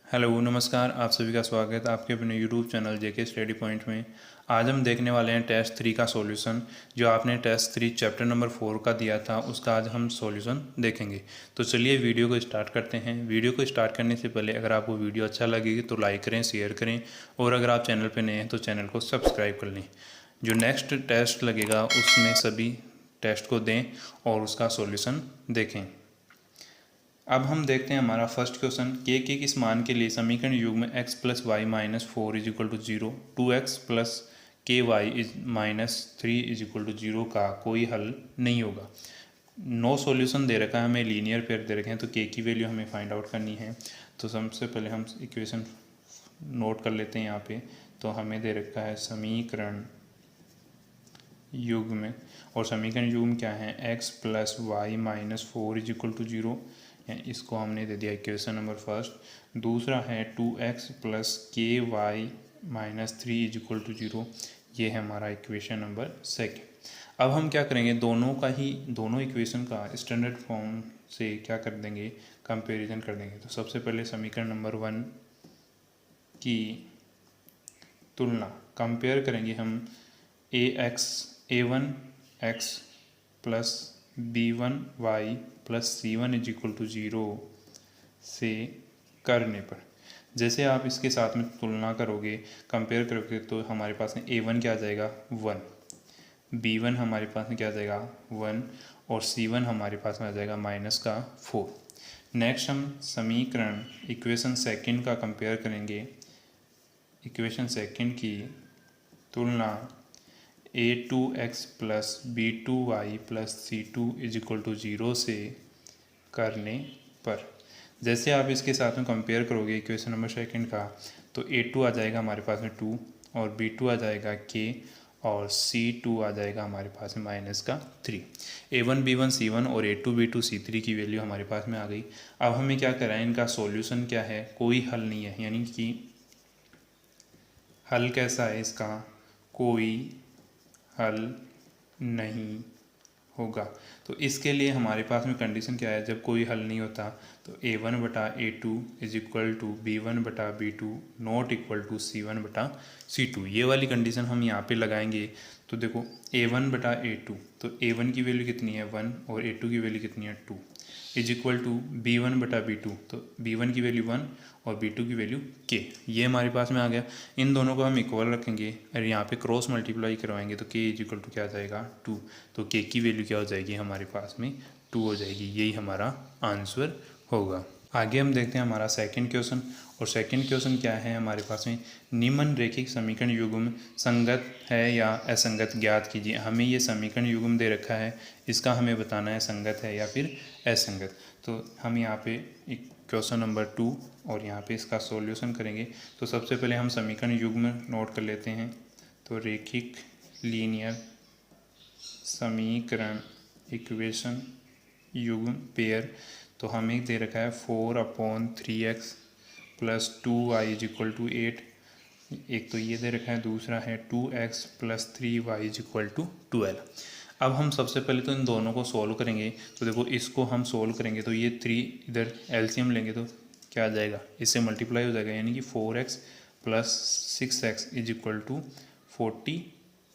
Hello नमस्कार, आप सभी का स्वागत है आपके अपने यूट्यूब चैनल जेके स्टडी पॉइंट में। आज हम देखने वाले हैं टेस्ट 3 का सॉल्यूशन। जो आपने टेस्ट 3 चैप्टर नंबर 4 का दिया था उसका आज हम सॉल्यूशन देखेंगे। तो चलिए वीडियो को स्टार्ट करते हैं। वीडियो को स्टार्ट करने से पहले अगर आपको वीडियो अच्छा लगेगी तो लाइक करें, शेयर करें और अगर आप चैनल पर नए हैं तो चैनल को सब्सक्राइब कर लें। जो नेक्स्ट टेस्ट लगेगा उसमें सभी टेस्ट को दें और उसका सॉल्यूशन देखें। अब हम देखते हैं हमारा फर्स्ट क्वेश्चन। के किस मान के लिए समीकरण युग्म x plus Y minus 4 is equal to 0, 2x plus के Y is minus 3 is equal to 0 का कोई हल नहीं होगा। नो सॉल्यूशन दे रखा है हमें, लीनियर पेयर दे रखे हैं, तो के की वैल्यू हमें फाइंड आउट करनी है। तो सबसे पहले हम इक्वेशन नोट कर लेते हैं यहाँ पे। तो हमें दे रखा है समीकरण युग्म, और समीकरण युग्म क्या है, x plus Y minus 4 is equal to 0, इसको हमने दे दिया इक्वेशन नंबर फर्स्ट। दूसरा है 2x प्लस के y minus 3 is equal to 0, ये है हमारा इक्वेशन नंबर सेकेंड। अब हम क्या करेंगे, दोनों इक्वेशन का स्टैंडर्ड फॉर्म से क्या कर देंगे, कंपैरिजन कर देंगे। तो सबसे पहले समीकरण नंबर 1 की तुलना कंपेयर करेंगे हम a1 x plus b1 y plus c1 is equal to 0 से करने पर। जैसे आप इसके साथ में तुलना करोगे, कंपेयर करोगे, तो हमारे पास में a1 क्या आ जाएगा 1, b1 हमारे पास में क्या आ जाएगा 1 और c1 हमारे पास में आ जाएगा माइनस का 4। नेक्स्ट हम समीकरण इक्वेशन सेकंड का कंपेयर करेंगे। इक्वेशन सेकंड की तुलना a2x plus b2y plus c2 is equal to 0 से करने पर। जैसे आप इसके साथ में कंपेयर करोगे इक्वेशन नंबर सेकंड का, तो a2 आ जाएगा हमारे पास में 2 और b2 आ जाएगा k और c2 आ जाएगा हमारे पास में माइनस का 3। a1 b1 c1 और a2 b2 c3 की वैल्यू हमारे पास में आ गई। अब हमें क्या करना है, इनका सॉल्यूशन क्या है, कोई हल नहीं है, यानी कि हल कैसा है इसका, कोई हल नहीं होगा। तो इसके लिए हमारे पास में कंडीशन क्या है, जब कोई हल नहीं होता तो a1 बटा a2 is equal to b1 बटा b2 not equal to c1 बटा c2, ये वाली कंडीशन हम यहाँ पे लगाएंगे। तो देखो a1 बटा a2, तो a1 की वैल्यू कितनी है 1 और a2 की वैल्यू कितनी है 2 इज इक्वल टू b1 बटा b2, तो b1 की वैल्यू 1 और b2 की वैल्यू k, ये हमारे पास में आ गया। इन दोनों को हम इक्वल रखेंगे और यहाँ पे क्रॉस मल्टीप्लाई करवाएंगे तो k इज इक्वल टू क्या आ जाएगा 2, तो k की वैल्यू क्या हो जाएगी हमारे पास में 2 हो जाएगी, यही हमारा आंसर होगा। आगे हम देखते हैं हमारा सेकंड क्वेश्चन, और सेकंड क्वेश्चन क्या है हमारे पास में, निम्न रेखिक समीकरण युग्म संगत है या असंगत ज्ञात कीजिए। हमें ये समीकरण युग्म दे रखा है, इसका हमें बताना है संगत है या फिर असंगत। तो हम यहाँ पे एक क्वेश्चन नंबर 2 और यहाँ पे इसका सॉल्यूशन करेंगे। तो सबसे पहले हम समीकरण युग्म नोट कर लेते हैं। तो रेखिक लीनियर समीकरण इक्वेशन युग्म पेयर, तो हमें दे रखा है 4/3x plus 2y is equal to 8, एक तो ये दे रखा है, दूसरा है 2x plus 3y is equal to 12। अब हम सबसे पहले तो इन दोनों को सॉल्व करेंगे। तो देखो इसको हम सॉल्व करेंगे तो ये 3 इधर एलसीएम लेंगे तो क्या आ जाएगा, इससे मल्टीप्लाई हो जाएगा, यानी कि 4x plus 6x is equal to 40,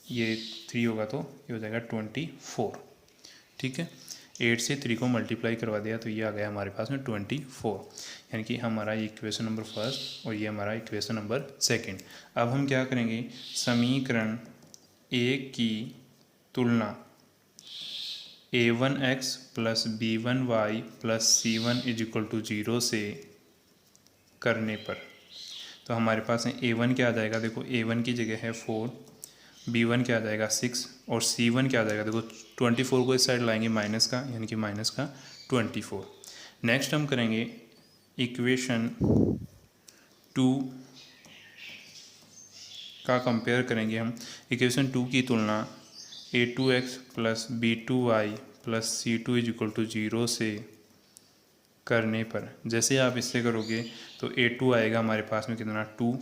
ये 3 होगा तो ये हो जाएगा 24। ठीक है, 8 से 3 को मल्टीप्लाई करवा दिया तो ये आ गया हमारे पास में 24, यानी कि हमारा ये इक्वेशन नंबर फर्स्ट और ये हमारा इक्वेशन नंबर सेकंड। अब हम क्या करेंगे, समीकरण ए की तुलना a1x plus b1y plus c1 is equal to 0 से करने पर। तो हमारे पास में a1 क्या आ जाएगा, देखो a1 की जगह है 4, b1 क्या आ जाएगा 6 और c1 क्या आ जाएगा, देखो 24 को इस साइड लाएंगे माइनस का, यानी कि माइनस का 24। नेक्स्ट हम करेंगे इक्वेशन 2 का कंपेयर करेंगे हम। इक्वेशन 2 की तुलना a2x plus b2y plus c2 is equal to 0 से करने पर। जैसे आप इससे करोगे तो a2 आएगा हमारे पास में कितना 2,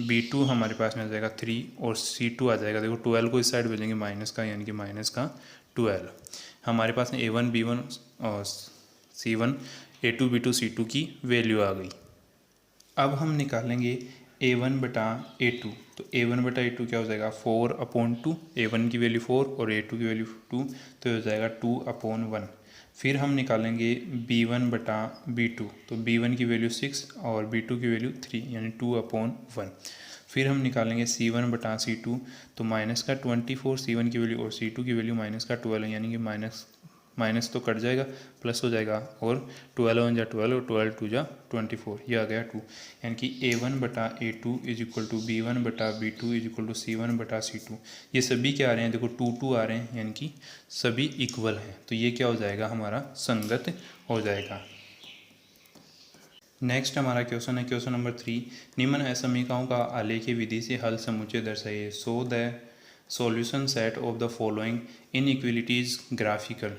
b2 हमारे पास में आ जाएगा 3 और c2 आ जाएगा, देखो 12 को इस साइड भेजेंगे माइनस का, यानी कि माइनस का 12। हमारे पास में a1 b1 और c1 a2 b2 c2 की वैल्यू आ गई। अब हम निकालेंगे a1 बटा a2। तो a1 बटा a2 क्या हो जाएगा 4/2, a1 की वैल्यू 4 और a2 की वैल्यू 2, तो ये हो जाएगा 2/1। फिर हम निकालेंगे b1 बटा b2। तो b1 की वैल्यू 6 और b2 की वैल्यू 3 यानी 2/1। फिर हम निकालेंगे c1 बटा c2। तो माइनस का 24 c1 की वैल्यू और c2 की वैल्यू माइनस का 12 यानी कि माइनस माइनस तो कट जाएगा, प्लस हो जाएगा, और 12 जा 12 और 12 2 जा 24, ये आ गया 2। यानी कि a1 बटा a2 is equal to b1 बटा b2 is equal to c1 बटा c2। ये सभी क्या आ रहे हैं, देखो 2 2 आ रहे हैं, यानी कि सभी इक्वल हैं। तो ये क्या हो जाएगा, हमारा संगत हो जाएगा। नेक्स्ट हमारा क्वेश्चन है क्वेश्चन नंबर 3। निम्न असमीकाओं का आलेखीय विधि से हल समुच्चय दर्शाइए। So the solution set of the following inequalities graphical.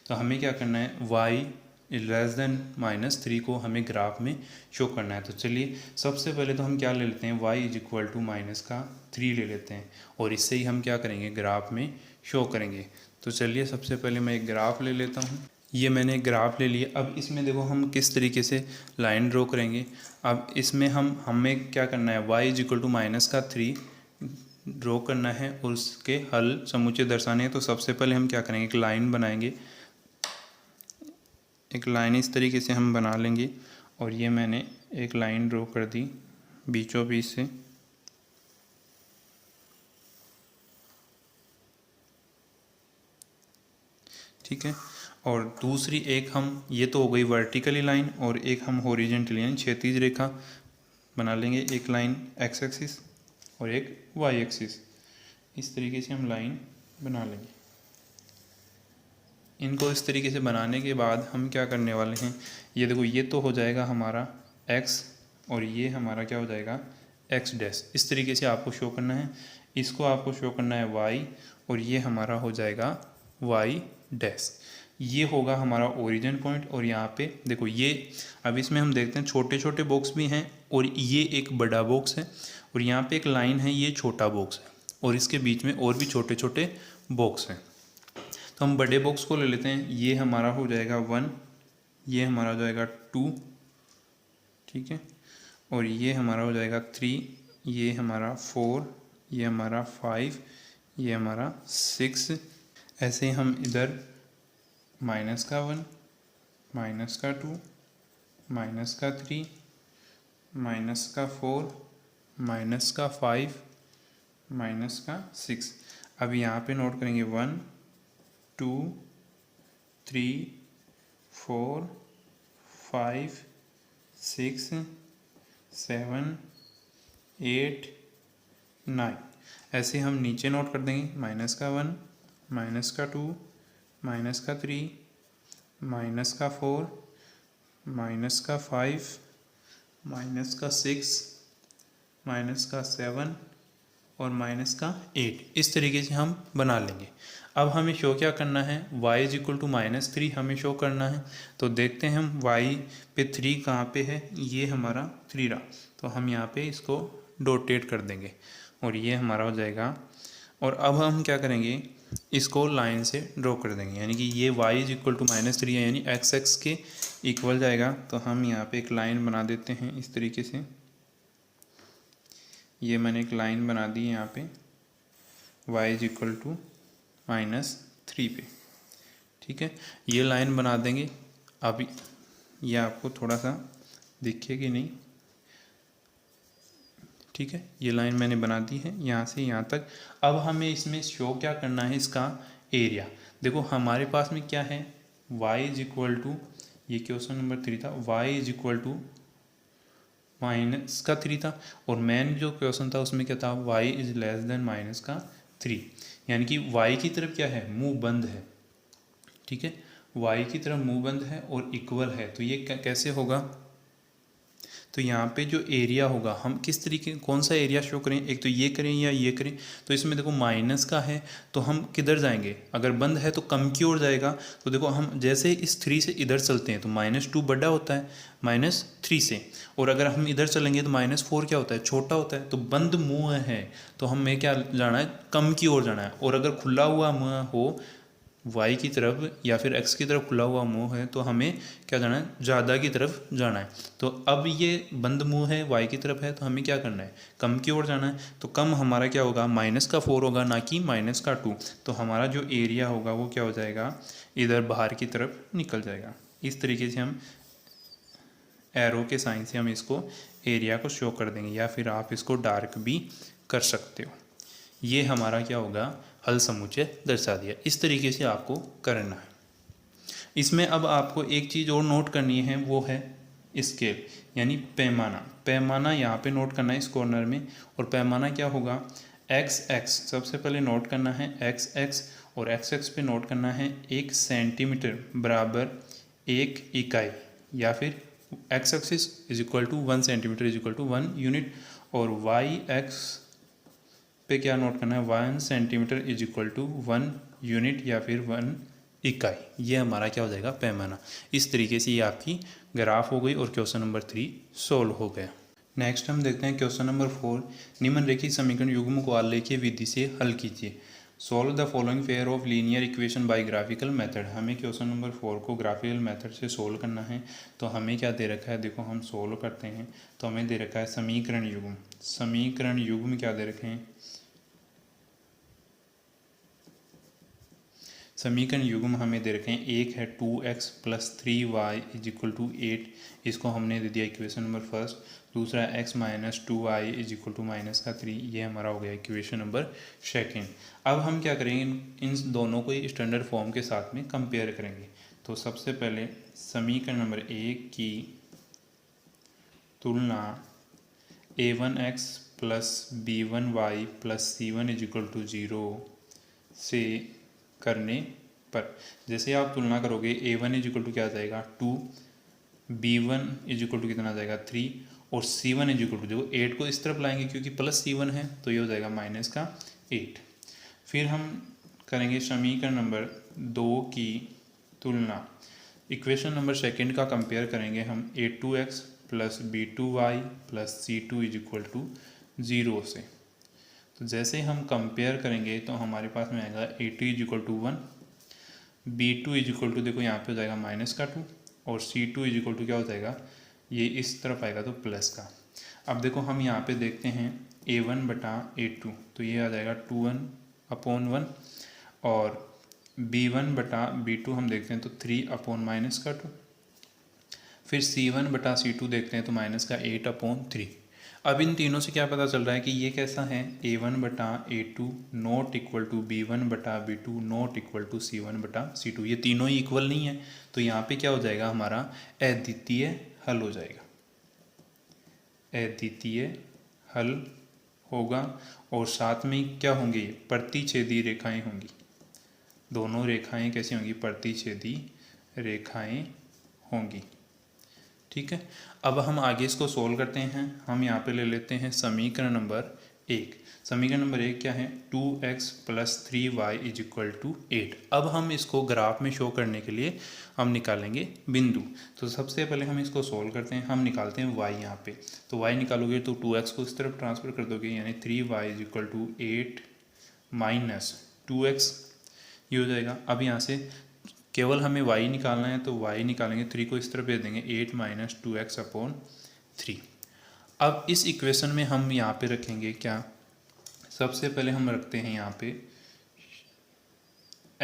तो हमें क्या करना है, y लेस देन -3 को हमें ग्राफ में शो करना है। तो चलिए सबसे पहले तो हम क्या ले लेते हैं, y इज इक्वल टू -3 ले लेते हैं, और इससे ही हम क्या करेंगे, ग्राफ में शो करेंगे। तो चलिए सबसे पहले मैं एक ग्राफ ले लेता हूँ। ये मैंने ग्राफ ले लिया। अब इसमें देखो हम किस तरीके से लाइन ड्रॉ करेंगे। अब इसमें हमें क्या करना है, y is equal to -3 draw करना है और उसके हल समुच्चय दर्शाने हैं। तो सबसे पहले हम क्या करेंगे, एक लाइन बनाएंगे। एक लाइन इस तरीके से हम बना लेंगे, और ये मैंने एक लाइन ड्रॉ कर दी बीचों बीच से। ठीक है, और दूसरी एक हम, ये तो हो गई वर्टिकली लाइन, और एक हम हॉरिजॉन्टली यानी क्षैतिज रेखा बना लेंगे। एक लाइन एक्स एक्सिस और एक वाई एक्सिस, इस तरीके से हम लाइन बना लेंगे। इनको इस तरीके से बनाने के बाद हम क्या करने वाले हैं, ये देखो ये तो हो जाएगा हमारा x, और ये हमारा क्या हो जाएगा x डैश। इस तरीके से आपको शो करना है। इसको आपको शो करना है y, और ये हमारा हो जाएगा y डैश। ये होगा हमारा ओरिजिन पॉइंट। और यहाँ पे देखो ये, अब इसमें हम देखते हैं छोटे छोटे बॉक्स भी हैं, और ये एक बड़ा बॉक्स है, और यहाँ पे एक लाइन है, ये छोटा बॉक्स है, और इसके बीच में और भी छोटे छोटे बॉक्स हैं। तो हम बड़े बॉक्स को ले लेते हैं। ये हमारा हो जाएगा 1, ये हमारा हो जाएगा 2, ठीक है, और ये हमारा हो जाएगा 3, ये हमारा 4, ये हमारा 5, ये हमारा 6। ऐसे ही हम इधर -1, -2, -3, -4, -5, -6। अब यहाँ पे नोट करेंगे 1 2 3 4 5 6 7 8 9। ऐसे हम नीचे नोट कर देंगे -1, -2, -3, -4, -5, -6, -7 और -8। इस तरीके से हम बना लेंगे। अब हमें शो क्या करना है, y इज इक्वल टू -3 हमें शो करना है। तो देखते हैं हम y पे 3 कहाँ पे है, ये हमारा 3 रहा। तो हम यहाँ पे इसको डोटेट कर देंगे, और ये हमारा हो जाएगा। और अब हम क्या करेंगे, इसको लाइन से ड्रॉ कर देंगे, यानी कि ये y इज इक्वल टू -3 है, यानी x के इक्वल जाएगा। तो हम यहाँ पे एक लाइन बना देते हैं इस तरीके से। ये मैंने एक लाइन बना दी है यहाँ पे y इज इक्वल टू -3 पे, ठीक है, ये लाइन बना देंगे। अब ये आपको थोड़ा सा दिखे कि नहीं, ठीक है, ये लाइन मैंने बना दी है यहाँ से यहाँ तक। अब हमें इसमें शो क्या करना है, इसका एरिया। देखो हमारे पास में क्या है, y इज इक्वल टू, ये क्वेश्चन नंबर 3 था, y इज इक्वल टू -3 था, और मेन जो क्वेश्चन था उसमें क्या था, y इज लेस देन -3, यानी कि y की तरफ क्या है, मुंह बंद है, ठीक है, y की तरफ मुंह बंद है और इक्वल है। तो ये कैसे होगा, तो यहाँ पे जो एरिया होगा, हम किस तरीके कौन सा एरिया शो करें, एक तो ये करें या ये करें। तो इसमें देखो माइनस का है, तो हम किधर जाएंगे, अगर बंद है तो कम की ओर जाएगा। तो देखो हम जैसे इस 3 से इधर चलते हैं तो -2 बड़ा होता है -3 से, और अगर हम इधर चलेंगे तो -4 क्या होता है, छोटा होता है। तो बंद मुँह है, तो हमें क्या जाना है, कम की ओर जाना है। और अगर खुला हुआ मुँह हो y की तरफ या फिर x की तरफ खुला हुआ मुंह है तो हमें क्या जाना है, ज़्यादा की तरफ जाना है। तो अब ये बंद मुंह है, y की तरफ है, तो हमें क्या करना है, कम की ओर जाना है। तो कम हमारा क्या होगा, -4 होगा, ना कि -2। तो हमारा जो एरिया होगा वो क्या हो जाएगा, इधर बाहर की तरफ निकल जाएगा। इस तरीके से हम एरो के साइन से हम इसको एरिया को शो कर देंगे, या फिर आप इसको डार्क भी कर सकते हो। ये हमारा क्या होगा, हल समुच्चय दर्शा दिया। इस तरीके से आपको करना है। इसमें अब आपको एक चीज़ और नोट करनी है, वो है स्केल यानी पैमाना। पैमाना यहाँ पे नोट करना है इस कॉर्नर में। और पैमाना क्या होगा, x सबसे पहले नोट करना है x और x पे नोट करना है 1 सेंटीमीटर बराबर 1 इकाई, या फिर x axis is equal to 1 centimetre is equal to 1 unit. और y पे क्या नोट करना है, 1 centimetre is equal to 1 unit या फिर 1 इकाई। ये हमारा क्या हो जाएगा, पैमाना। इस तरीके से ये आपकी ग्राफ हो गई और क्वेश्चन नंबर 3 सोल्व हो गया। नेक्स्ट हम देखते हैं क्वेश्चन नंबर 4। निम्नलिखित समीकरण युग्म को आलेखीय विधि से हल कीजिए। Solve the following pair of linear equation by graphical method. हमें क्वेश्चन नंबर 4 को ग्राफिकल मेथड से सोल्व करना है। तो हमें क्या दे रखा है, देखो हम सोल्व करते हैं तो हमें दे रखा है समीकरण युग्म। समीकरण युग्म क्या दे रखे हैं, समीकरण युग्म हमें दे रखे हैं। एक है 2x + 3y is equal to 8, इसको हमने दे दिया इक्वेशन नंबर फर्स्ट। दूसरा x - 2y is equal to -3, ये हमारा हो गया इक्वेशन नंबर सेकेंड। अब हम क्या करेंगे, इन दोनों को स्टैंडर्ड फॉर्म के साथ में कंपेयर करेंगे। तो सबसे पहले समीकरण नंबर 1 की तुलना a1x + b1y + c1 is equal to 0 से करने पर, जैसे आप तुलना करोगे a1 इज इक्वल टू क्या आ जाएगा 2, b1 इज इक्वल टू कितना आ जाएगा 3, और c1 इज इक्वल टू, देखो 8 को इस तरफ लाएंगे क्योंकि +c1 है तो ये हो जाएगा -8। फिर हम करेंगे समीकरण नंबर 2 की तुलना इक्वेशन नंबर सेकेंड का कंपेयर करेंगे हम a2x + b2y + c2 is equal to 0 से। तो जैसे हम कंपेयर करेंगे तो हमारे पास में आएगा a2 is equal to 1, b2 is equal to देखो यहाँ पे हो जाएगा -2, और c2 इज इक्वल टू क्या हो जाएगा, ये इस तरफ आएगा तो प्लस का। अब देखो हम यहाँ पे देखते हैं a1 बटा a2, तो ये आ जाएगा 2(1)/1, और b1 बटा b2 हम देखते हैं तो 3(-2), फिर c1 बटा c2 देखते हैं तो -8/3। अब इन तीनों से क्या पता चल रहा है कि ये कैसा है, a1 बटा a2 not equal to b1 बटा b2 not equal to c1 बटा c2। ये तीनों ही इक्वल नहीं है, तो यहाँ पे क्या हो जाएगा, हमारा अद्वितीय हल हो जाएगा, अद्वितीय हल होगा। और साथ में क्या होंगे, प्रतिच्छेदी रेखाएं होंगी। दोनों रेखाएं कैसी होंगी, प्रतिच्छेदी रेखाएं होंगी। ठीक है, अब हम आगे इसको सोल्व करते हैं। हम यहाँ पे ले लेते हैं समीकरण नंबर 1। समीकरण नंबर 1 क्या है, 2x + 3y is equal to 8। अब हम इसको ग्राफ में शो करने के लिए हम निकालेंगे बिंदु। तो सबसे पहले हम इसको सोल्व करते हैं। हम निकालते हैं y यहाँ पे, तो y निकालोगे तो 2x को इस तरफ ट्रांसफ़र कर दोगे, यानी 3y is equal to 8 - 2x, ये हो जाएगा। अब यहाँ से केवल हमें y निकालना है तो y निकालेंगे, 3 को इस तरफ भेज देंगे, 8 - 2x/3। अब इस इक्वेशन में हम यहाँ पे रखेंगे क्या, सबसे पहले हम रखते हैं यहाँ पे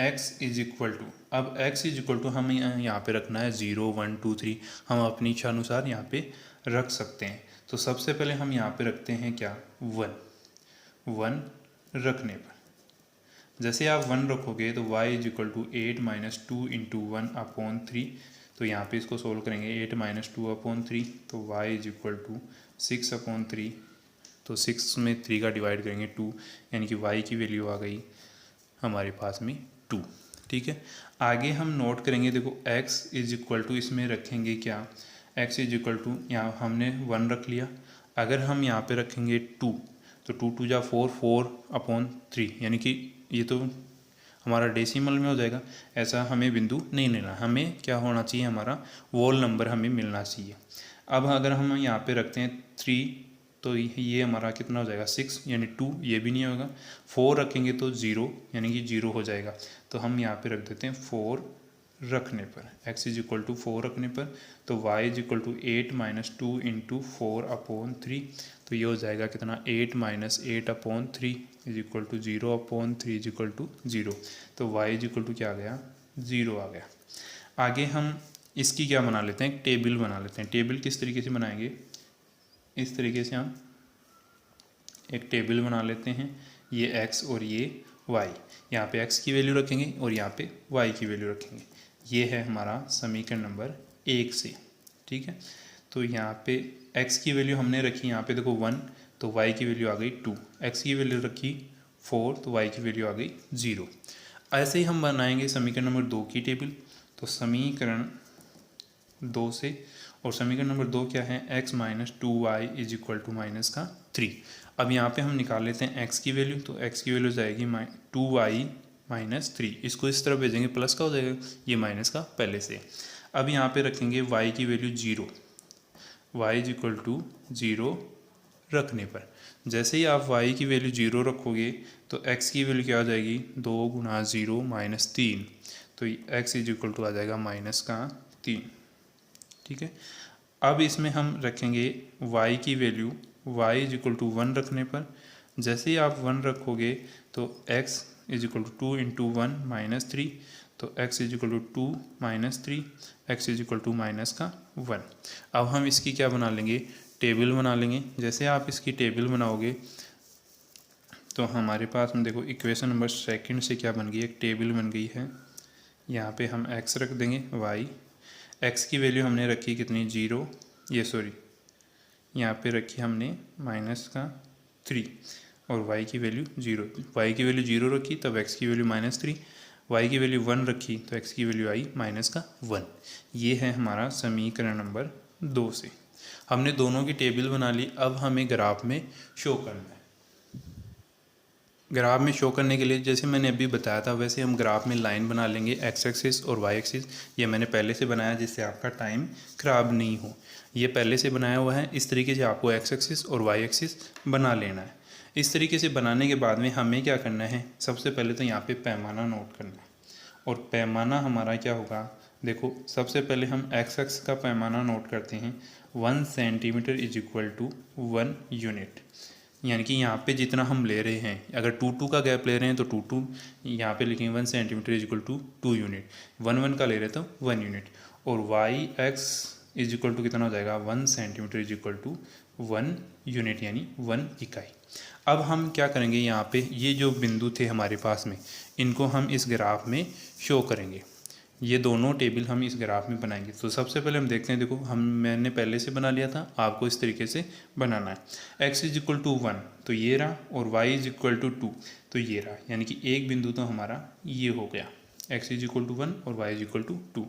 x इज इक्वल टू, अब x इज इक्वल टू हमें यहाँ पे रखना है 0, 1, 2, 3, हम अपनी इच्छा अनुसार यहाँ पे रख सकते हैं। तो सबसे पहले हम यहाँ पे रखते हैं क्या, 1 रखने पर जैसे आप 1 रखोगे तो y इज इक्वल टू 8 - 2 × 1/3। तो यहाँ पे इसको सोल्व करेंगे, 8 - 2/3, तो y इज इक्वल टू 6/3। तो 6 में 3 का डिवाइड करेंगे 2, यानी कि y की वैल्यू आ गई हमारे पास में 2। ठीक है, आगे हम नोट करेंगे, देखो x इज इक्वल टू, इसमें रखेंगे क्या, x इज इक्वल टू, यहाँ हमने 1 रख लिया। अगर हम यहाँ पे रखेंगे 2, तो 2 × 2 = 4, 4/3, यानी कि ये तो हमारा डेसिमल में हो जाएगा। ऐसा हमें बिंदु नहीं लेना, हमें क्या होना चाहिए, हमारा वोल नंबर हमें मिलना चाहिए। अब अगर हम यहाँ पे रखते हैं 3, तो ये हमारा कितना हो जाएगा 6 यानी 2, ये भी नहीं होगा। 4 रखेंगे तो 0 यानी कि 0 हो जाएगा। तो हम यहाँ पे रख देते हैं 4 रखने पर, x इज इक्वल टू 4 रखने पर, तो y is equal to 8 minus 2 into 4/3। तो ये हो जाएगा कितना 8 माइनस 8/3 is equal to 0/3 is equal to 0। तो y इज इक्वल टू क्या आ गया 0 आ गया। आगे हम इसकी क्या बना लेते हैं, एक टेबल बना लेते हैं। टेबल किस तरीके से बनाएंगे, इस तरीके से हम एक टेबल बना लेते हैं। ये x और ये y, यहाँ पे x की वैल्यू रखेंगे और यहाँ पे y की वैल्यू रखेंगे। ये है हमारा समीकरण नंबर 1 से, ठीक है। तो यहाँ पे x की वैल्यू हमने रखी यहाँ पे देखो 1, तो y की वैल्यू आ गई 2, x की वैल्यू रखी 4, तो y की वैल्यू आ गई 0। ऐसे ही हम बनाएंगे समीकरण नंबर 2 की टेबल। तो समीकरण 2 से, और समीकरण नंबर 2 क्या है, x minus 2y is equal to minus का 3। अब यहाँ पे हम निकाल लेते हैं x की वैल्यू, तो x की वैल्यू जाएगी 2y माइनस 3। इसको इस तरफ भेजेंगे, प्लस का हो जाएगा, ये माइनस का पहले से। अब यहाँ पे रखेंगे y की value 0, y is equal to 0 रखने पर, जैसे ही आप y की वैल्यू 0 रखोगे तो x की वैल्यू क्या हो जाएगी 2 गुना 0 माइनस 3, तो x इज इक्वल टू आ जाएगा माइनस का 3, ठीक है। अब इसमें हम रखेंगे y की value, y is equal to 1 रखने पर, जैसे ही आप 1 रखोगे तो x is equal to 2 into 1 minus 3, तो x is equal to 2 minus 3, x is equal to minus का 1। अब हम इसकी क्या बना लेंगे, टेबल बना लेंगे। जैसे आप इसकी टेबल बनाओगे तो हमारे पास में देखो इक्वेशन नंबर 2 से क्या बन गई, एक टेबल बन गई है। यहाँ पे हम x रख देंगे, y, x की वैल्यू हमने रखी कितनी 0, ये सॉरी यहाँ पे रखी हमने माइनस का 3, और y की वैल्यू 0, y की वैल्यू 0 रखी तब x की वैल्यू माइनस 3, y की वैल्यू 1 रखी तो x की वैल्यू आई माइनस का 1। ये है हमारा समीकरण नंबर 2 से। हमने दोनों की टेबल बना ली। अब हमें ग्राफ में शो करना है। ग्राफ में शो करने के लिए जैसे मैंने अभी बताया था वैसे हम ग्राफ में लाइन बना लेंगे, एक्स एक्सिस और वाई एक्सिस। ये मैंने पहले से बनाया जिससे आपका टाइम ख़राब नहीं हो, ये पहले से बनाया हुआ है। इस तरीके से आपको एक्स एक्सिस और वाई एक्सिस बना लेना है। इस तरीके से बनाने के बाद में हमें क्या करना है, सबसे पहले तो यहाँ पे पैमाना नोट करना है। और पैमाना हमारा क्या होगा, देखो सबसे पहले हम एक्स एक्स का पैमाना नोट करते हैं। 1 centimetre is equal to 1 unit, यानी कि यहाँ पे जितना हम ले रहे हैं, अगर 2 का गैप ले रहे हैं तो 2 यहाँ पे लिखेंगे 1 centimetre is equal to 2 unit. 1 का ले रहे तो 1 यूनिट। और y x is equal to कितना हो जाएगा, 1 centimetre is equal to 1 unit यानी 1 इकाई। अब हम क्या करेंगे, यहाँ पे ये जो बिंदु थे हमारे पास में, इनको हम इस ग्राफ में शो करेंगे। ये दोनों टेबल हम इस ग्राफ में बनाएंगे। तो सबसे पहले हम देखते हैं, देखो मैंने पहले से बना लिया था, आपको इस तरीके से बनाना है। x इज इक्वल टू 1 तो ये रहा, और y इज इक्वल टू 2 तो ये रहा, यानी कि एक बिंदु तो हमारा ये हो गया, x इज इक्वल टू 1 और y इज इक्वल टू 2।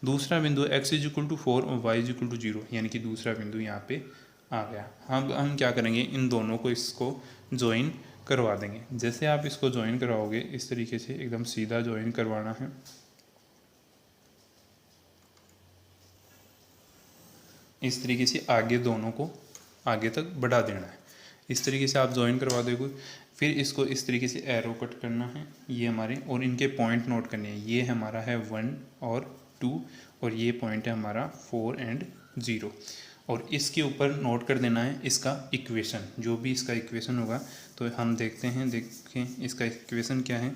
दूसरा बिंदु x इज इक्वल टू 4 और y इज इक्वल टू 0, यानी कि दूसरा बिंदु यहाँ पे आ गया। हम क्या करेंगे, इन दोनों को इसको ज्वाइन करवा देंगे। जैसे आप इसको ज्वाइन करवाओगे इस तरीके से एकदम सीधा ज्वाइन करवाना है। इस तरीके से आगे दोनों को आगे तक बढ़ा देना है। इस तरीके से आप ज्वाइन करवा दोगे। फिर इसको इस तरीके से एरो कट करना है, ये हमारे, और इनके पॉइंट नोट करने हैं। ये हमारा है 1 और 2, और ये पॉइंट है हमारा 4 एंड 0। और इसके ऊपर नोट कर देना है इसका इक्वेशन, जो भी इसका इक्वेशन होगा। तो हम देखते हैं, देखें इसका इक्वेशन क्या है।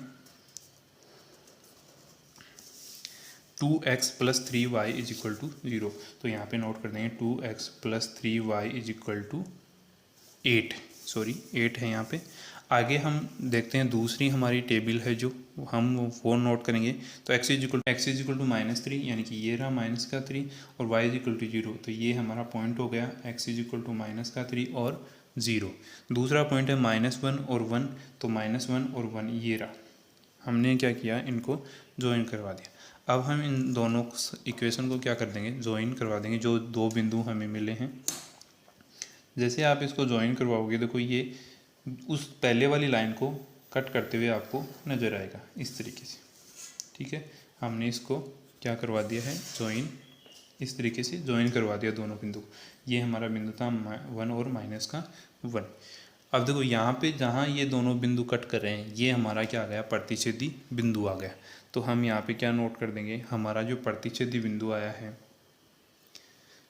2x plus 3y is equal to 0। तो यहाँ पे नोट कर देंगे 2x plus 3y is equal to 8, sorry 8 है यहाँ पे। आगे हम देखते हैं दूसरी हमारी टेबल है जो हम वो नोट करेंगे। तो x is equal to minus 3, यानी कि ये रहा माइनस का 3, और y इज इक्वल टू 0। तो ये हमारा पॉइंट हो गया x is equal to minus का 3 और 0। दूसरा पॉइंट है -1 और 1, तो -1 और 1 ये रहा। हमने क्या किया, इनको ज्वाइन करवा दिया। अब हम इन दोनों इक्वेशन को क्या कर देंगे, ज्वाइन करवा देंगे, जो दो बिंदु हमें मिले हैं। जैसे आप इसको ज्वाइन करवाओगे, देखो ये उस पहले वाली लाइन को कट करते हुए आपको नज़र आएगा इस तरीके से, ठीक है। हमने इसको क्या करवा दिया है, ज्वाइन, इस तरीके से ज्वाइन करवा दिया दोनों बिंदु। ये हमारा बिंदु था 1 और माइनस का 1। अब देखो यहाँ पे जहाँ ये दोनों बिंदु कट कर रहे हैं ये हमारा क्या आ गया, प्रतिच्छेदी बिंदु आ गया। तो हम यहाँ पे क्या नोट कर देंगे, हमारा जो प्रतिच्छेदी बिंदु आया है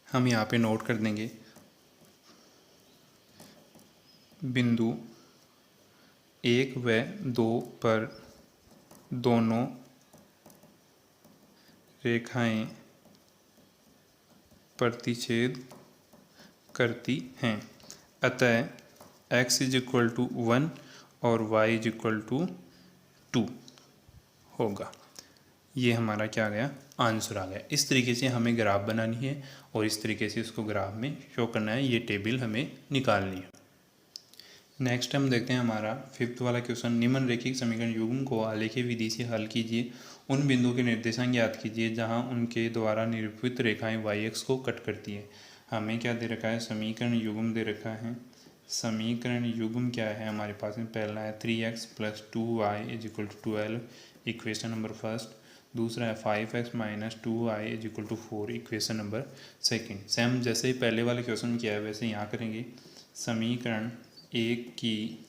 हम यहाँ पे नोट कर देंगे बिंदु 1 व 2 पर दोनों रेखाएं प्रतिच्छेद करती हैं, अतः x इज इक्वल टू 1 और y इज इक्वल टू 2 होगा। ये हमारा क्या आ गया, आंसर आ गया। इस तरीके से हमें ग्राफ बनानी है और इस तरीके से इसको ग्राफ में शो करना है, ये टेबल हमें निकालनी है। नेक्स्ट हम देखते हैं हमारा 5th वाला क्वेश्चन, निम्नलिखित समीकरण युग्म को आलेखीय विधि से हल कीजिए, उन बिंदुओं के निर्देशांक ज्ञात कीजिए जहां उनके द्वारा निरूपित रेखाएं y x को कट करती है। हमें क्या दे रखा है, समीकरण युग्म दे रखा है। समीकरण युग्म क्या है हमारे पास में, पहला है 3x + 2y is equal to 12, equation number first. दूसरा है 5x - 2y is equal to 4, equation number second. Same जैसे ही पहले वाले क्वेश्चन में किया है वैसे यहाँ करेंगे। समीकरण 1 की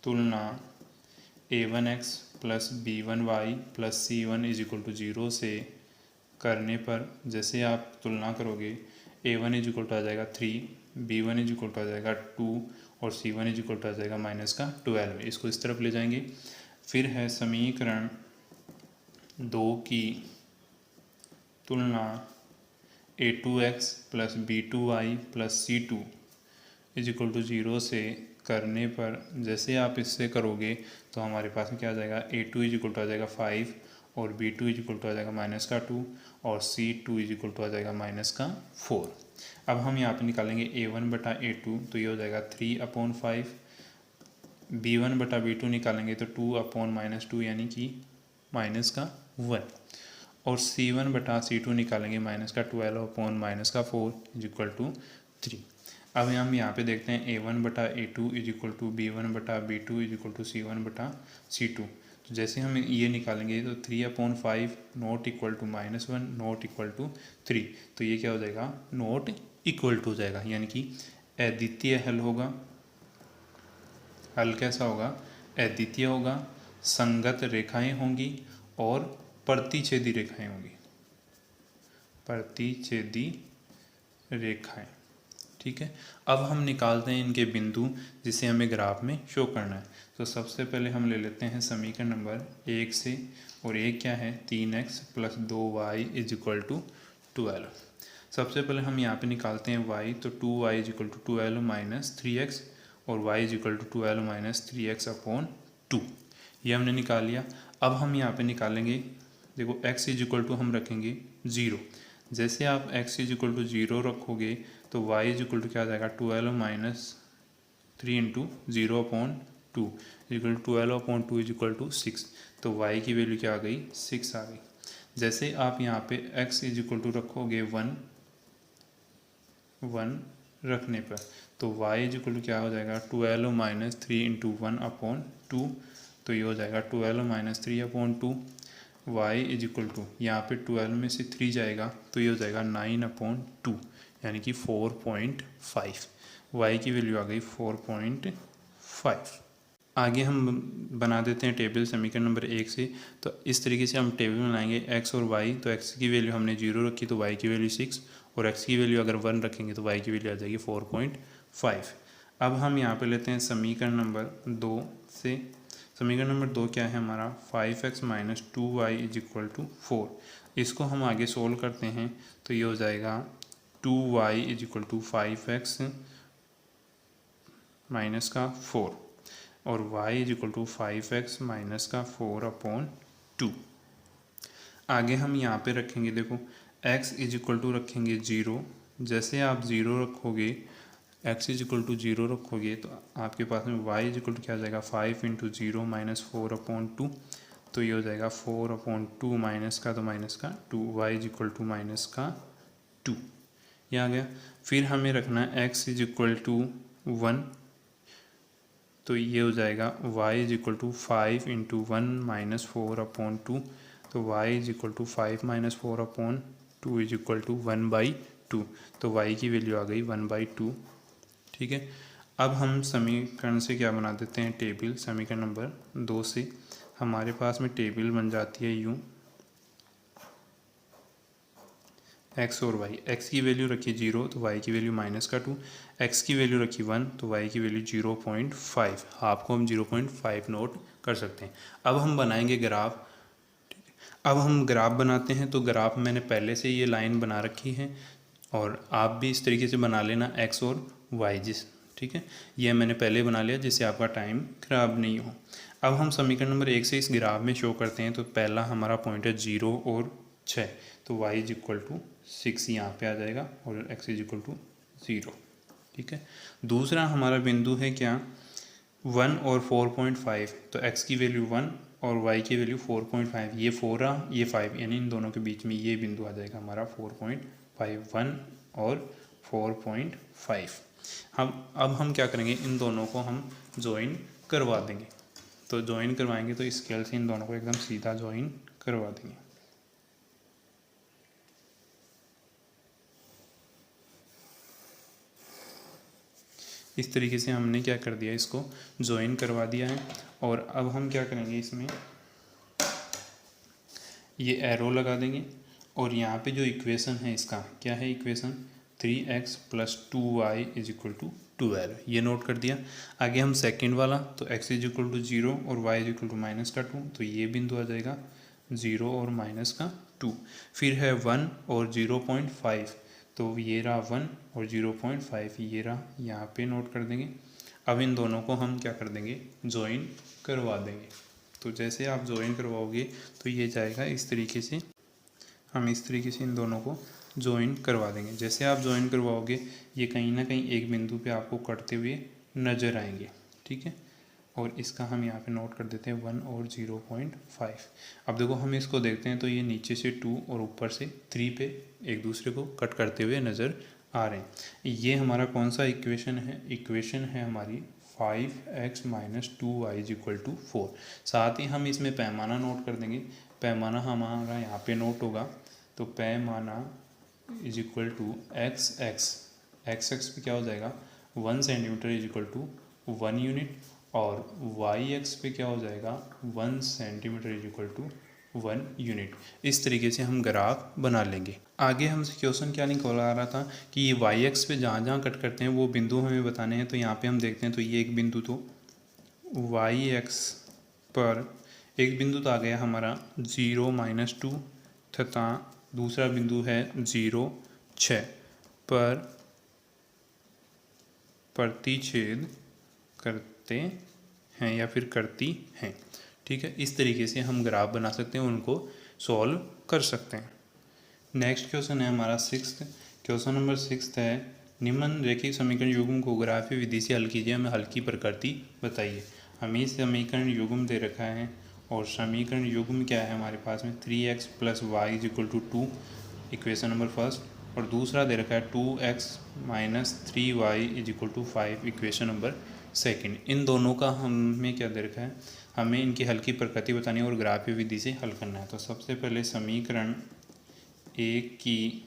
तुलना a1x + b1y + c1 is equal to 0 से करने पर जैसे आप तुलना करोगे a1 इज इक्वल टू आ जाएगा 3, b1 इज इक्वल टू आ जाएगा 2 और c1 इज इक्वल टू आ जाएगा -12। इसको इस तरफ ले जाएंगे। फिर है समीकरण 2 की तुलना a2x + b2y + c2 is equal to 0 से करने पर जैसे आप इससे करोगे तो हमारे पास में क्या आ जाएगा, a2 इज इक्वल टू आ जाएगा 5 और b2 इज इक्वल टू आ जाएगा -2 और c2 इज इक्वल टू आ जाएगा -4। अब हम यहाँ पे निकालेंगे a1/a2 तो ये हो जाएगा 3/5, b1/b2 निकालेंगे तो 2/-2 यानी कि -1 और c1/c2 निकालेंगे -12/-4 इज इक्वल टू 3। अब हम यहाँ पे देखते हैं a1/a2 is equal to b1/b2 is equal to c1/c2। तो जैसे हम ये निकालेंगे तो 3/5 not equal to -1 not equal to 3, तो ये क्या हो जाएगा, नॉट इक्वल टू हो जाएगा, यानी कि अद्वितीय हल होगा। हल कैसा होगा, अद्वितीय होगा, संगत रेखाएं होंगी और प्रतिच्छेदी रेखाएं होंगी, प्रतिच्छेदी रेखाएं। ठीक है, अब हम निकालते हैं इनके बिंदु जिसे हमें ग्राफ में शो करना है। तो सबसे पहले हम ले लेते हैं समीकरण नंबर 1 से, और एक क्या है 3x + 2y is equal to 12। सबसे पहले हम यहाँ पे निकालते हैं y, तो 2y is equal to 12 - 3x और y is equal to 12 - 3x/2, ये हमने निकाल लिया। अब हम यहाँ पे निकालेंगे, देखो x इज इक्वल टू हम रखेंगे 0। जैसे आप x इज इक्वल टू 0 रखोगे तो y इज इक्वल टू क्या आ जाएगा, 12 - 3 × 0/2 equal to 12/2 is equal to 6। तो y की वैल्यू क्या आ गई, 6 आ गई। जैसे आप यहाँ पे x इज इक्वल टू रखोगे 1 रखने पर तो y इज इक्वल टू क्या हो जाएगा, 12 - 3 × 1/2, तो ये हो जाएगा 12 - 3/2। y इज इक्वल टू यहाँ पे 12 में से 3 जाएगा तो ये हो जाएगा 9/2 यानी कि 4.5। y की वैल्यू आ गई 4.5। आगे हम बना देते हैं टेबल समीकरण नंबर 1 से। तो इस तरीके से हम टेबल बनाएंगे x और y। तो x की वैल्यू हमने 0 रखी तो y की वैल्यू 6, और x की वैल्यू अगर 1 रखेंगे तो y की वैल्यू आ जाएगी 4.5। अब हम यहाँ पे लेते हैं समीकरण नंबर 2 से। समीकरण नंबर 2 क्या है हमारा, 5x - 2y is equal to 4। इसको हम आगे सोल्व करते हैं तो ये हो जाएगा 2y is equal to 5x - 4 और y is equal to 5x - 4/2। आगे हम यहाँ पे रखेंगे, देखो x इज इक्वल टू रखेंगे 0। जैसे आप 0 रखोगे, x इज इक्वल टू 0 रखोगे तो आपके पास में y इज इक्वल टू क्या आ जाएगा, 5 × 0 - 4/2, तो ये हो जाएगा 4/2 माइनस का 2, y इज इक्वल टू -2, ये आ गया। फिर हमें रखना है x इज इक्वल टू 1, तो ये हो जाएगा y इज इक्वल टू 5 × 1 - 4/2, तो y is equal to 5 - 4/2 is equal to 1/2, तो y की वैल्यू आ गई 1/2। ठीक है। अब हम समीकरण से क्या बना देते हैं, टेबल। समीकरण नंबर 2 से हमारे पास में टेबल बन जाती है यूँ, एक्स और वाई। एक्स की वैल्यू रखी 0 तो वाई की वैल्यू -2, एक्स की वैल्यू रखी 1 तो वाई की वैल्यू 0.5। हाफ को हम 0.5 नोट कर सकते हैं। अब हम बनाएंगे ग्राफ। अब हम ग्राफ बनाते हैं, तो ग्राफ मैंने पहले से ये लाइन बना रखी है और आप भी इस तरीके से बना लेना एक्स और वाई जिस, ठीक है। ये मैंने पहले बना लिया जिससे आपका टाइम खराब नहीं हो। अब हम समीकरण नंबर 1 से इस ग्राफ में शो करते हैं। तो पहला हमारा पॉइंट है 0 और 6, तो y इज इक्वल टू 6 यहाँ पर आ जाएगा और x इज इक्वल टू 0, ठीक है। दूसरा हमारा बिंदु है क्या, 1 और 4.5, तो x की वैल्यू 1 और y की वैल्यू 4.5, ये 4 रहा, ये 5, यानी इन दोनों के बीच में ये बिंदु आ जाएगा हमारा 4.5, 1 और 4.5। हम क्या करेंगे, इन दोनों को हम ज्वाइन करवा देंगे। तो ज्वाइन करवाएंगे तो स्केल से इन दोनों को एकदम सीधा ज्वाइन करवा देंगे। इस तरीके से हमने क्या कर दिया, इसको ज्वाइन करवा दिया है। और अब हम क्या करेंगे, इसमें ये एरो लगा देंगे और यहाँ पे जो इक्वेशन है इसका क्या है, equation 3x + 2y is equal to 12, ये नोट कर दिया। आगे हम सेकंड वाला, तो x इज इक्वल टू 0 और y इज इक्वल टू -2, तो ये बिंदु आ जाएगा 0 और -2। फिर है 1 और 0.5, तो ये रहा 1 और 0.5, ये रहा, यहाँ पे नोट कर देंगे। अब इन दोनों को हम क्या कर देंगे, ज्वाइन करवा देंगे। तो जैसे आप ज्वाइन करवाओगे तो ये जाएगा इस तरीके से, हम इस तरीके से इन दोनों को ज्वाइन करवा देंगे। जैसे आप ज्वाइन करवाओगे ये कहीं ना कहीं एक बिंदु पे आपको कटते हुए नज़र आएंगे, ठीक है। और इसका हम यहाँ पे नोट कर देते हैं 1 और 0.5। अब देखो हम इसको देखते हैं तो ये नीचे से 2 और ऊपर से 3 पे एक दूसरे को कट करते हुए नज़र आ रहे हैं। ये हमारा कौन सा इक्वेशन है, इक्वेशन है हमारी 5x - 2y is equal to 4। साथ ही हम इसमें पैमाना नोट कर देंगे। पैमाना हमारा यहाँ पे नोट होगा, तो पैमाना इज इक्वल टू एक्स पे क्या हो जाएगा, 1 centimetre is equal to 1 unit, और वाई एक्स पे क्या हो जाएगा, 1 centimetre is equal to 1 unit. इस तरीके से हम ग्राफ बना लेंगे। आगे हमसे क्वेश्चन क्या निकला आ रहा था कि ये वाई एक्स पे जहाँ जहाँ कट करते हैं वो बिंदु हमें बताने हैं। तो यहाँ पे हम देखते हैं, तो ये एक बिंदु, तो वाई एक्स पर एक बिंदु तो आ गया हमारा 0 - 2, तथा दूसरा बिंदु है 0, 6 पर प्रतिच्छेद करते हैं या फिर करती हैं, ठीक है। इस तरीके से हम ग्राफ बना सकते हैं, उनको सॉल्व कर सकते हैं। नेक्स्ट क्वेश्चन है हमारा 6th क्वेश्चन नंबर 6 है, निम्नलिखित समीकरण युग्म को ग्राफीय विधि से हल कीजिए, हमें हल की प्रकृति बताइए। हमें समीकरण युग्म दे रखा है और समीकरण युग्म क्या है हमारे पास में, 3x + y is equal to 2, equation number first, और दूसरा दे रखा है 2x - 3y is equal to 5, equation number second. इन दोनों का हमें क्या दे रखा है, हमें इनकी हल की प्रकृति बतानी है और ग्राफीय विधि से हल करना है। तो सबसे पहले समीकरण एक की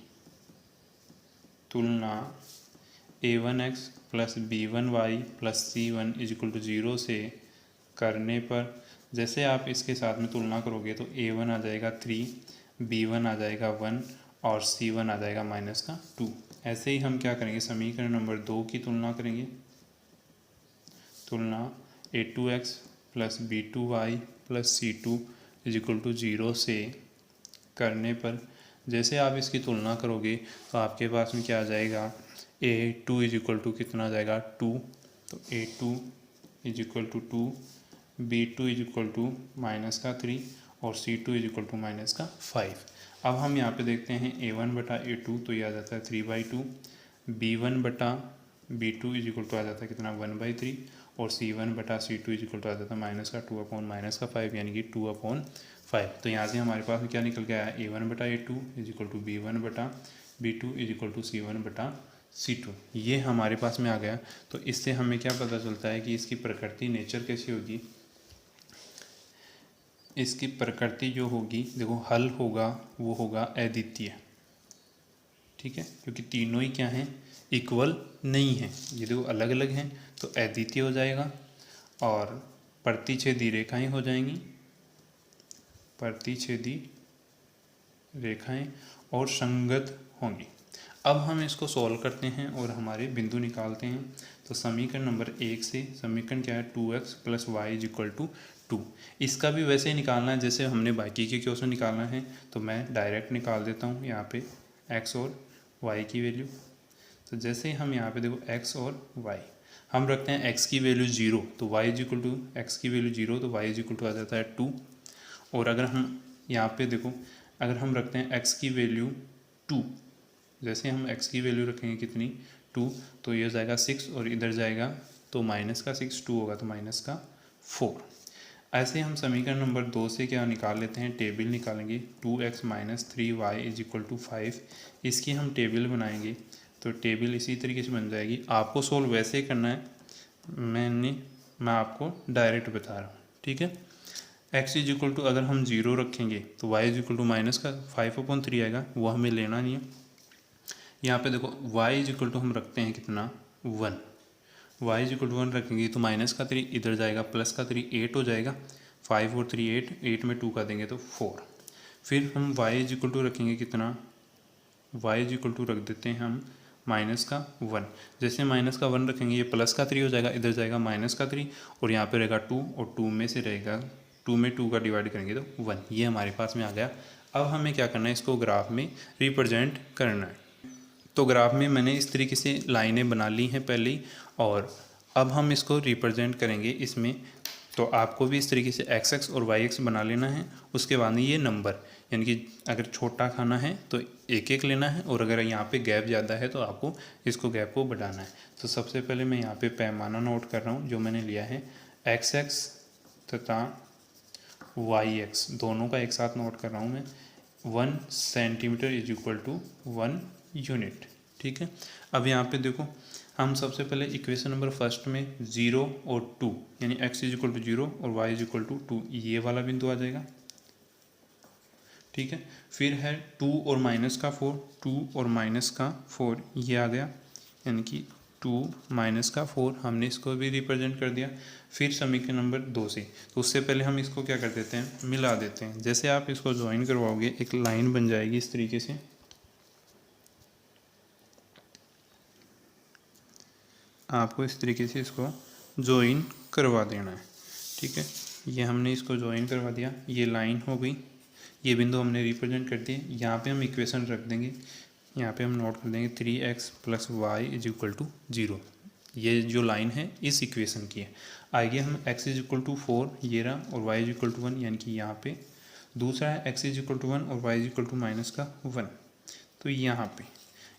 तुलना a1x + b1y + c1 is equal to 0 से करने पर, जैसे आप इसके साथ में तुलना करोगे तो a1 आ जाएगा 3, b1 आ जाएगा 1 और c1 आ जाएगा -2। ऐसे ही हम क्या करेंगे, समीकरण नंबर 2 की तुलना करेंगे। तुलना a2x + b2y + c2 is equal to 0 से करने पर, जैसे आप इसकी तुलना करोगे तो आपके पास में क्या आ जाएगा, a2 इज इक्वल टू कितना आ जाएगा 2, तो a2 is equal to 2, b2 is equal to -3 और c2 इज इक्वल टू -5। अब हम यहाँ पे देखते हैं a1/a2, तो ये आ जाता है 3/2, b1/b2 इज इक्वल टू आ जाता है कितना 1/3, और c1/c2 इज इक्वल टू आ जाता है -2/-5, यानी कि 2/5। तो यहाँ से हमारे पास क्या निकल के आया, a1/a2 is equal to b1/b2 is equal to c1/c2, ये हमारे पास में आ गया। तो इससे हमें क्या पता चलता है कि इसकी प्रकृति, नेचर कैसी होगी, इसकी प्रकृति जो होगी, देखो हल होगा वो होगा अद्वितीय, ठीक है, क्योंकि तीनों ही क्या हैं, इक्वल नहीं है। ये देखो अलग अलग हैं तो अद्वितीय हो जाएगा और प्रतिच्छेदी रेखाएं हो जाएंगी, प्रतिच्छेदी रेखाएं और संगत होंगी। अब हम इसको सॉल्व करते हैं और हमारे बिंदु निकालते हैं। तो समीकरण नंबर 1 से समीकरण क्या है 2x + y = 2। इसका भी वैसे ही निकालना है जैसे हमने बाकी के क्वेश्चन निकालना है। तो मैं डायरेक्ट निकाल देता हूँ यहाँ पे x और y की वैल्यू। तो जैसे हम यहाँ पे देखो x और y हम रखते हैं x की वैल्यू 0 तो y = x की वैल्यू 0 तो y = आ जाता है 2। और अगर हम यहाँ पे देखो अगर हम रखते हैं x की वैल्यू 2, जैसे हम x की वैल्यू रखेंगे कितनी 2 तो ये हो जाएगा 6 और इधर जाएगा तो -6 2 होगा तो -4। ऐसे हम समीकरण नंबर 2 से क्या निकाल लेते हैं, टेबल निकालेंगे 2x - 3y = 5। इसकी हम टेबल बनाएंगे तो टेबल इसी तरीके से बन जाएगी। आपको सोल्व वैसे ही करना है, मैं आपको डायरेक्ट बता रहा हूँ, ठीक है। x = अगर हम 0 रखेंगे तो y = -5/3 आएगा, वो हमें लेना नहीं है। यहाँ पे देखो y = हम रखते हैं कितना 1, y = 1 रखेंगे तो -3 इधर जाएगा +3 8 हो जाएगा। 5 और 3 8, 8 में 2 का देंगे तो 4। फिर हम y = रखेंगे कितना, y = रख देते हैं हम -1। जैसे -1 रखेंगे ये +3 हो जाएगा, इधर जाएगा -3 और यहाँ पे रहेगा 2 और 2 में से रहेगा 2 में 2 का डिवाइड करेंगे तो 1। ये हमारे पास में आ गया। अब हमें क्या करना है, इसको ग्राफ में रिप्रेजेंट करना है। तो ग्राफ में मैंने इस तरीके से लाइनें बना ली हैं पहले ही, और अब हम इसको रिप्रेजेंट करेंगे इसमें। तो आपको भी इस तरीके से x और y बना लेना है। उसके बाद में ये नंबर, यानी कि अगर छोटा खाना है तो एक एक लेना है और अगर यहाँ पे गैप ज़्यादा है तो आपको इसको गैप को बढ़ाना है। तो सबसे पहले मैं यहाँ पे पैमाना नोट कर रहा हूँ जो मैंने लिया है x तथा y दोनों का एक साथ नोट कर रहा हूँ मैं। 1 सेंटीमीटर = 1 यूनिट, ठीक है। अब यहाँ पे देखो हम सबसे पहले इक्वेशन नंबर फर्स्ट में 0 और 2 यानी x = 0 और y = 2 ये वाला बिंदु आ जाएगा, ठीक है। फिर है 2 और -4, 2 और -4 ये आ गया, यानी कि 2 -4 हमने इसको भी रिप्रेजेंट कर दिया। फिर समीकरण नंबर 2 से, तो उससे पहले हम इसको क्या कर देते हैं, मिला देते हैं। जैसे आप इसको ज्वाइन करवाओगे एक लाइन बन जाएगी इस तरीके से, आपको इस तरीके से इसको ज्वाइन करवा देना है, ठीक है। ये हमने इसको ज्वाइन करवा दिया, ये लाइन हो गई, ये बिंदु हमने रिप्रेजेंट कर दिए। यहाँ पे हम इक्वेशन रख देंगे, यहाँ पे हम नोट कर देंगे 3x + y = 0। ये जो लाइन है इस इक्वेशन की है। आगे हम x = 4 ये रहा और y = 1, यानी कि यहाँ पे दूसरा है x = 1 और y = -1। तो यहाँ पे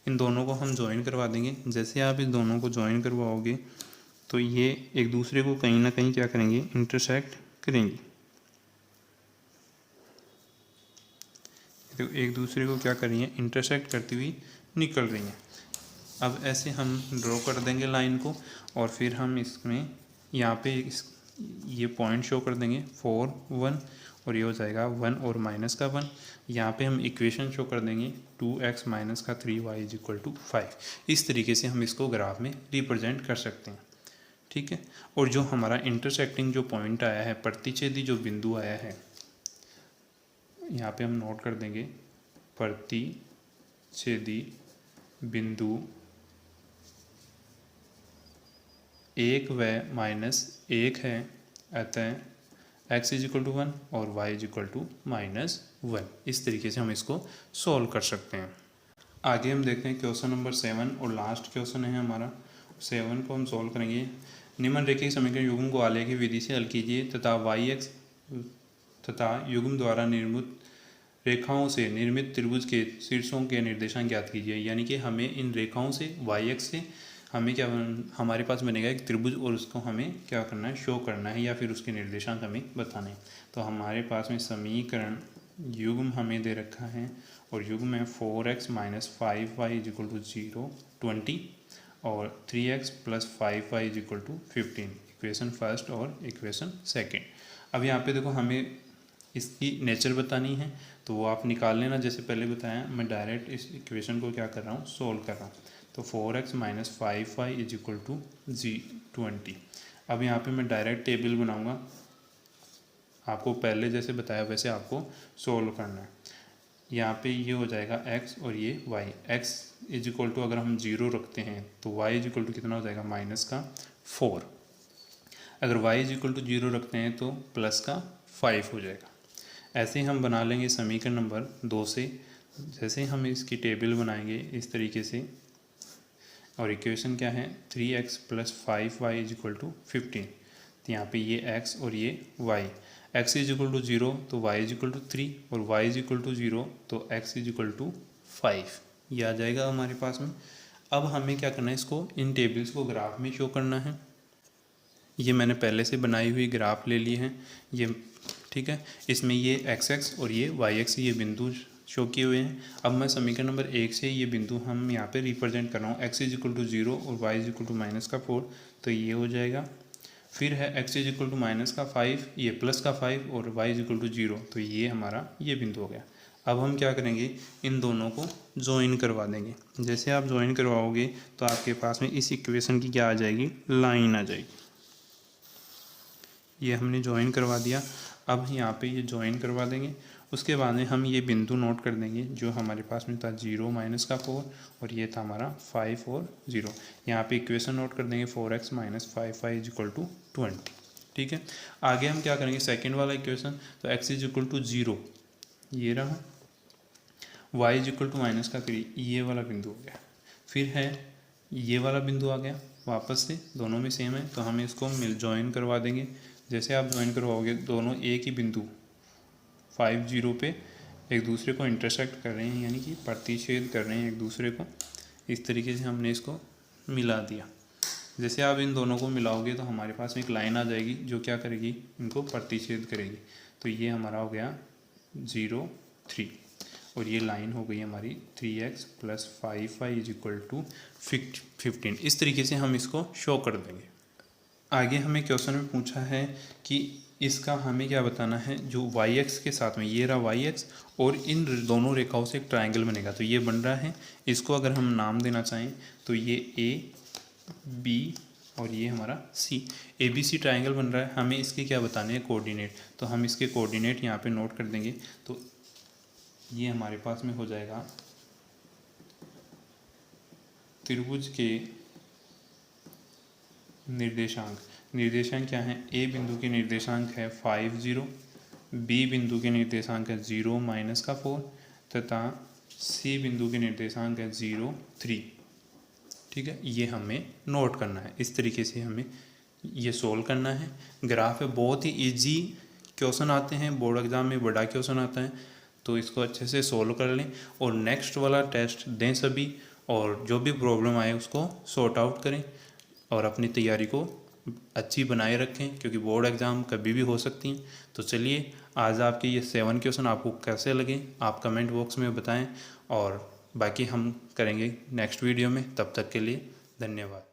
इन दोनों को हम ज्वाइन करवा देंगे। जैसे आप इस दोनों को ज्वाइन करवाओगे तो ये एक दूसरे को कहीं ना कहीं क्या करेंगे, इंटरसेक्ट करेंगे। तो एक दूसरे को क्या कर रही हैं, इंटरसेक्ट करती हुई निकल रही हैं। अब ऐसे हम ड्रॉ कर देंगे लाइन को और फिर हम इसमें यहाँ पे ये पॉइंट शो कर देंगे 4 1 और ये हो जाएगा 1 और -1। यहाँ पे हम इक्वेशन शो कर देंगे 2x - 3y = 5। इस तरीके से हम इसको ग्राफ में रिप्रेजेंट कर सकते हैं, ठीक है। और जो हमारा इंटरसेक्टिंग जो पॉइंट आया है, प्रतिच्छेदी जो बिंदु आया है, यहाँ पे हम नोट कर देंगे प्रतिच्छेदी बिंदु 1 व -1 है, अतः x = 1 और y = -1। इस तरीके से हम इसको सॉल्व कर सकते हैं। आगे हम देखते हैं क्वेश्चन नंबर 7 और लास्ट क्वेश्चन है हमारा। 7 को हम सॉल्व करेंगे। निम्नलिखित समीकरण युग्म को आलेख की विधि से हल कीजिए तथा y तथा युग्म द्वारा निर्मित रेखाओं से निर्मित त्रिभुज के शीर्षों के निर्देशांक ज्ञात कीजिए। यानी कि हमें इन रेखाओं से y से हमें क्या हमारे पास बनेगा एक त्रिभुज और उसको हमें क्या करना है, शो करना है या फिर उसके निर्देशांक हमें बताने हैं। तो हमारे पास में समीकरण युग्म हमें दे रखा है और युग्म है 4x - 5y = 0 20 और 3x + 5y = 15। इक्वेशन फर्स्ट और इक्वेशन सेकंड। अब यहाँ पे देखो हमें इसकी नेचर बतानी है तो वो आप निकाल लेना, जैसे पहले बताया। मैं डायरेक्ट इस इक्वेशन को क्या कर रहा हूँ, सोल्व कर रहा हूँ। तो 4x minus 5y is equal to 20। अब यहाँ पे मैं डायरेक्ट टेबल बनाऊँगा, आपको पहले जैसे बताया वैसे आपको सोल्व करना है। यहाँ पे ये हो जाएगा x और ये y। x is equal to अगर हम 0 रखते हैं तो y इज इक्वल टू कितना हो जाएगा माइनस का 4। अगर y इज इक्वल टू 0 रखते हैं तो प्लस का 5 हो जाएगा। ऐसे ही हम बना लेंगे समीकरण नंबर 2 से। जैसे हम इसकी टेबल बनाएंगे इस तरीके से, और इक्वेशन क्या है 3x plus 5y is equal to 15। तो यहाँ पे ये x और ये y, x is equal to 0 तो y इज इक्वल टू 3 और y इज इक्वल टू 0 तो x इज इक्वल टू 5, ये आ जाएगा हमारे पास में। अब हमें क्या करना है, इसको इन टेबल्स को ग्राफ में शो करना है। ये मैंने पहले से बनाई हुई ग्राफ ले ली है ये, ठीक है। इसमें ये x और ये y ये बिंदु शो किए हुए हैं। अब मैं समीकरण नंबर 1 से ये बिंदु हम यहाँ पे रिप्रेजेंट कर रहा हूँ, x इज इक्वल टू 0 और y is equal to minus का 4, तो ये हो जाएगा। फिर है x is equal to minus का 5, ये प्लस का 5 और y इज इक्वल टू 0, तो ये हमारा ये बिंदु हो गया। अब हम क्या करेंगे, इन दोनों को ज्वाइन करवा देंगे। जैसे आप ज्वाइन करवाओगे तो आपके पास में इस इक्वेशन की क्या आ जाएगी, लाइन आ जाएगी। ये हमने ज्वाइन करवा दिया। अब यहाँ पे ये ज्वाइन करवा देंगे। उसके बाद में हम ये बिंदु नोट कर देंगे जो हमारे पास में था 0 माइनस का 4 और ये था हमारा 5 और 0। यहाँ पे इक्वेशन नोट कर देंगे 4x minus 5y is equal to 20, ठीक है। आगे हम क्या करेंगे, सेकेंड वाला इक्वेशन, तो x इज इक्वल टू 0 ये रहा, y is equal to minus का 3, ये वाला बिंदु हो गया। फिर है ये वाला बिंदु आ गया, वापस से दोनों में सेम है तो हम इसको ज्वाइन करवा देंगे। जैसे आप ज्वाइन करवाओगे दोनों एक ही बिंदु 5 0 पे एक दूसरे को इंटरसेक्ट कर रहे हैं, यानी कि प्रतिच्छेद कर रहे हैं एक दूसरे को। इस तरीके से हमने इसको मिला दिया। जैसे आप इन दोनों को मिलाओगे तो हमारे पास में एक लाइन आ जाएगी जो क्या करेगी, इनको प्रतिच्छेद करेगी। तो ये हमारा हो गया 0 3 और ये लाइन हो गई हमारी 3x plus 5y is equal to 15। इस तरीके से हम इसको शो कर देंगे। आगे हमें क्वेश्चन में पूछा है कि इसका हमें क्या बताना है, जो y-x के साथ में ये रहा y-x और इन दोनों रेखाओं से एक ट्रायंगल बनेगा। तो ये बन रहा है, इसको अगर हम नाम देना चाहें तो ये a b और ये हमारा c, ABC ट्रायंगल बन रहा है। हमें इसके क्या बताने हैं, कोऑर्डिनेट। तो हम इसके कोऑर्डिनेट यहाँ पे नोट कर देंगे। तो ये हमारे पास में हो जाएगा त्रिभुज के निर्देशांक क्या है, ए बिंदु के निर्देशांक है 5 0, बी बिंदु के निर्देशांक है 0 माइनस का 4 तथा सी बिंदु के निर्देशांक है 0 3, ठीक है। ये हमें नोट करना है। इस तरीके से हमें ये सोल्व करना है। ग्राफ है, बहुत ही इजी क्वेश्चन आते हैं, बोर्ड एग्जाम में बड़ा क्वेश्चन आता है, तो इसको अच्छे से सोल्व कर लें और नेक्स्ट वाला टेस्ट दें सभी, और जो भी प्रॉब्लम आए उसको सॉर्ट आउट करें और अपनी तैयारी को अच्छी बनाए रखें, क्योंकि बोर्ड एग्ज़ाम कभी भी हो सकती हैं। तो चलिए, आज आपके ये 7 क्वेश्चन आपको कैसे लगे आप कमेंट बॉक्स में बताएं, और बाकी हम करेंगे नेक्स्ट वीडियो में। तब तक के लिए धन्यवाद।